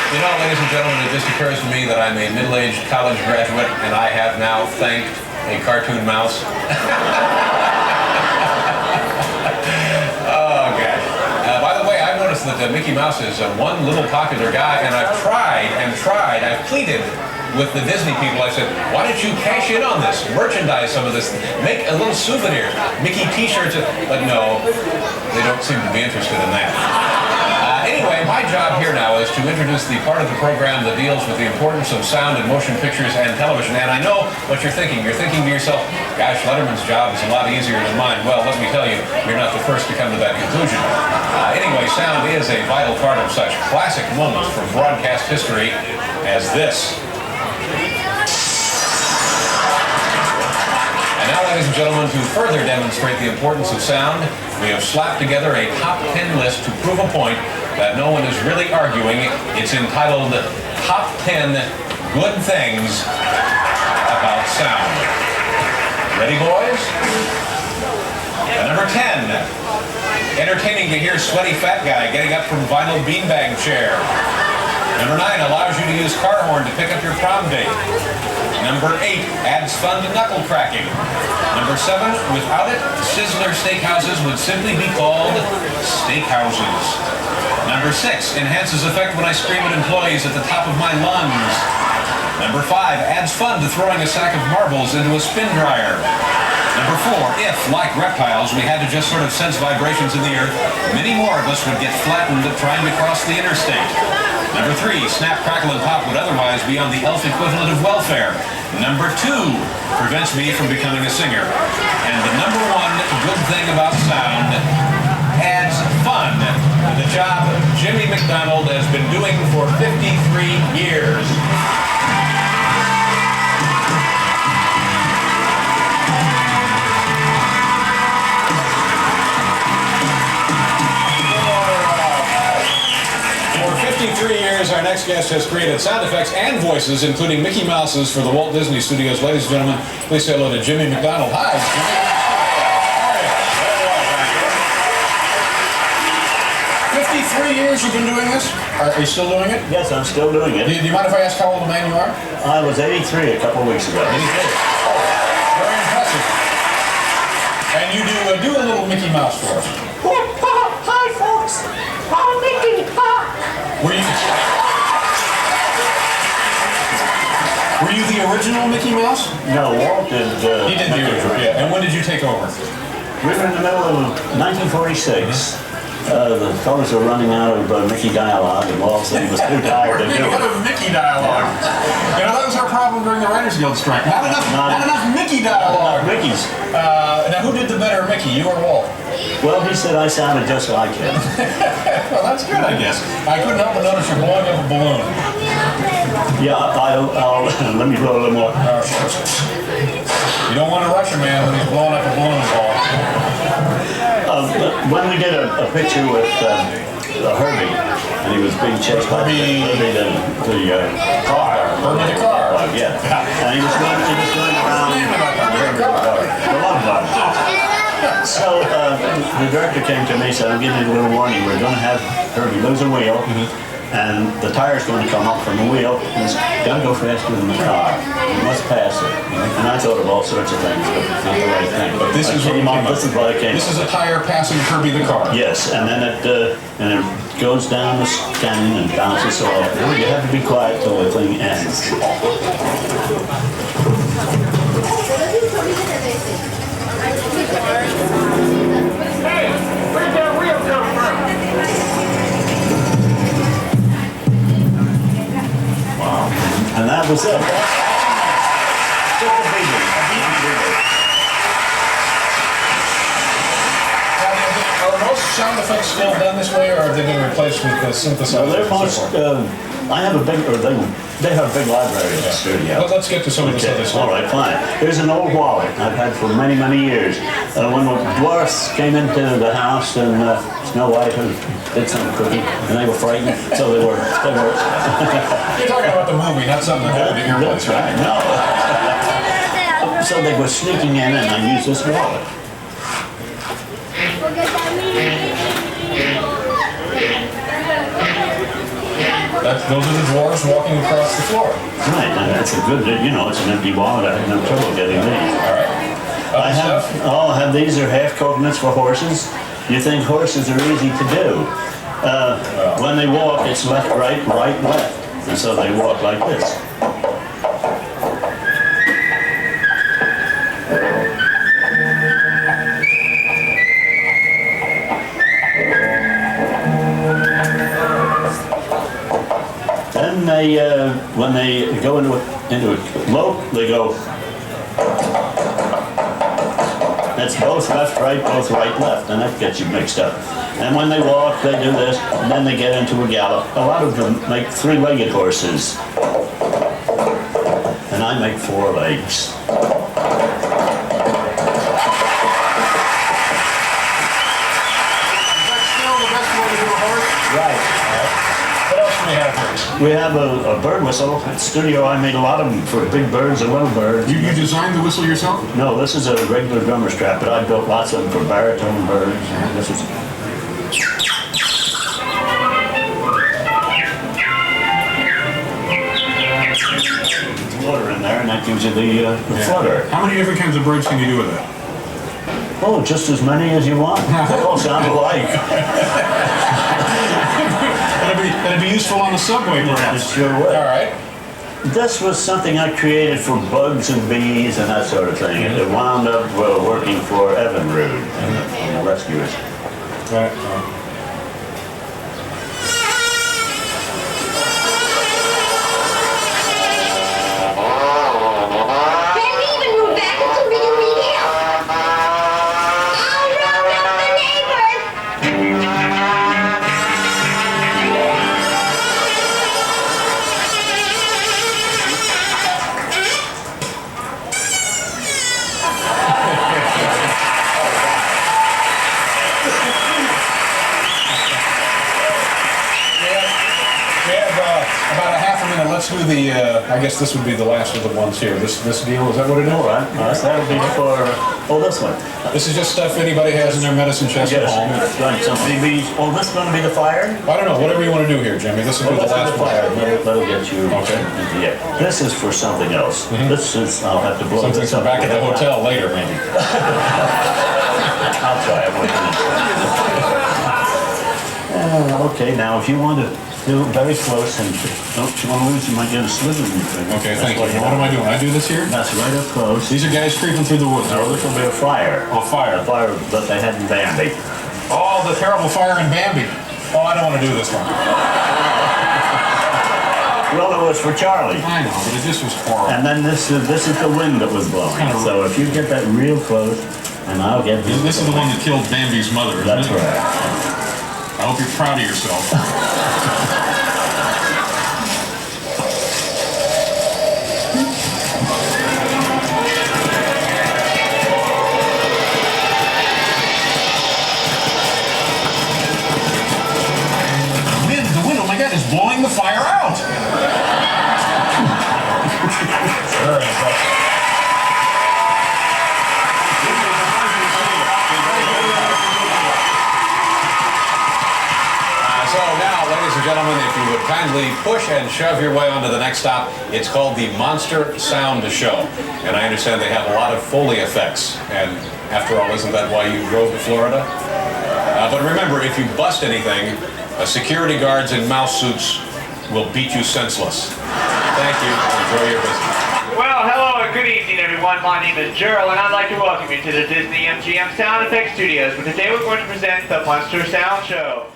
You know, ladies and gentlemen, it just occurs to me that I'm a middle-aged college graduate, and I have now thanked a cartoon mouse. Oh, gosh. By the way, I've noticed that Mickey Mouse is one little popular guy, and I've tried and tried. I've pleaded with the Disney people. I said, why don't you cash in on this? Merchandise some of this. Make a little souvenir. Mickey t-shirts. But no, they don't seem to be interested in that. Anyway, my job here now is to introduce the part of the program that deals with the importance of sound in motion pictures and television. And I know what you're thinking. You're thinking to yourself, gosh, Letterman's job is a lot easier than mine. Well, let me tell you, you're not the first to come to that conclusion. Anyway, sound is a vital part of such classic moments from broadcast history as this. And now, ladies and gentlemen, to further demonstrate the importance of sound, we have slapped together a top 10 list to prove a point that no one is really arguing. It's entitled Top 10 Good Things About Sound. Ready, boys? Number 10. Entertaining to hear sweaty fat guy getting up from vinyl beanbag chair. Number 9. Allows you to use car horn to pick up your prom date. Number 8. Adds fun to knuckle cracking. Number 7. Without it, Sizzler steakhouses would simply be called steakhouses. Number 6. Enhances effect when I scream at employees at the top of my lungs. Number 5. Adds fun to throwing a sack of marbles into a spin dryer. Number 4. If, like reptiles, we had to just sort of sense vibrations in the earth, many more of us would get flattened trying to cross the interstate. Number 3. Snap, crackle, and pop would otherwise be on the elf equivalent of welfare. Number 2. Prevents me from becoming a singer. And the number 1 good thing about sound, adds fun to the job Jimmy Mcdonald has been doing for 53 years. For 53 years, our next guest has created sound effects and voices, including Mickey Mouse's for the Walt Disney Studios. Ladies and gentlemen, please say hello to Jimmy Mcdonald. Hi, Jimmy. 53 years you've been doing this? Are you still doing it? Yes, I'm still doing it. Do you mind if I ask how old a man you are? I was 83 a couple of weeks ago. 83. Oh, very impressive. And you do a little Mickey Mouse for us. Hi, folks. I'm Mickey. Were you the original Mickey Mouse? No, Walt did. He did the original, yeah. And when did you take over? We were in the middle of 1946. The fellas were running out of Mickey dialogue, and Walt said he was too tired to do it. Out of Mickey dialogue. You know, that was our problem during the Writers Guild strike. Not enough Mickey dialogue. Mickey's. Now, who did the better Mickey, you or Walt? Well, he said I sounded just like him. Well, that's good, I guess. I couldn't help but notice you're blowing up a balloon. Yeah, I'll let me blow a little more. You don't want to rush a man when he's blowing up a balloon, Paul. When we did a picture with Herbie, and he was being chased by Herbie the car. Herbie the car. Yeah. And he was going around the love bug. So the director came to me and said, I'm giving you a little warning. We're going to have Herbie lose a wheel. And the tire's going to come up from the wheel, and it's got to go faster than the car. You must pass it. And I thought of all sorts of things, but it's not the right thing. But this is what I came. This is a tire passing Herbie the car. Yes, and then it goes down the canyon and bounces off. You have to be quiet till the thing ends. Hey, where'd that wheel come from? And that was it. Are most sound effects still done this way, or have they been replaced with the synthesizer? Well, they're most, I have a big, or they have a big library in the studio. Well, let's get to some of this other stuff. All right, fine. Here's an old wallet I've had for many, many years. When the dwarfs came into the house and Snow White did some cooking, and they were frightened, so they were. You're talking about the movie, not something that happened at your place, right? No. So they were sneaking in, and I used this wallet. Those are the dwarves walking across the floor. Right, and that's a good, it's an empty wallet. I had no trouble getting these. All right. I have these are half coconuts for horses. You think horses are easy to do. When they walk, it's left, right, right, left. And so they walk like this. Then when they go into a lope, they go. That's both left, right, both right, left, and that gets you mixed up. And when they walk, they do this, and then they get into a gallop. A lot of them make three-legged horses, and I make four legs. Right. What else do we have here? We have a bird whistle. At studio, I made a lot of them for big birds and little birds. You designed the whistle yourself? No, this is a regular drummer strap, but I built lots of them for baritone birds. This is. There's water in there, and that gives you the flutter. How many different kinds of birds can you do with that? Oh, just as many as you want. They all sound alike. That'd be useful on the subway, perhaps. It sure would. All right. This was something I created for bugs and bees and that sort of thing. And it wound up working for Evan Rood and the rescuers. Right. Let's do the, I guess this would be the last of the ones here. This deal, is that what it is? All right. That'll be for, this one. This is just stuff anybody has in their medicine chest at home. Right, some BBs. Oh, this is going to be the fire? I don't know, whatever you want to do here, Jimmy. This will be the last one. That'll get you. Okay. Yeah. This is for something else. This is, I'll have to blow Something this up. back at the hotel later, maybe. I'll try it. Okay, now if you want to do it very close and don't you want to lose, you might get a sliver in your finger. Okay, thank you. What am I doing? I do this here? That's right up close. These are guys creeping through the woods. No, this will be a fire. Oh, fire. A fire that they had in Bambi. Oh, the terrible fire in Bambi. Oh, I don't want to do this one. Well, it was for Charlie. I know, but it just was horrible. And then this is the wind that was blowing. So if you get that real close, and I'll get this. This is the one that killed Bambi's mother, isn't That's it? right. I hope you're proud of yourself. The wind, oh my God, is blowing the fire out. Very impressive. So now, ladies and gentlemen, if you would kindly push and shove your way onto the next stop, it's called the Monster Sound Show. And I understand they have a lot of Foley effects. And after all, isn't that why you drove to Florida? But remember, if you bust anything, security guards in mouse suits will beat you senseless. Thank you. Enjoy your business. Well, hello and good evening, everyone. My name is Gerald, and I'd like to welcome you to the Disney-MGM Sound Effects Studios, where today we're going to present the Monster Sound Show.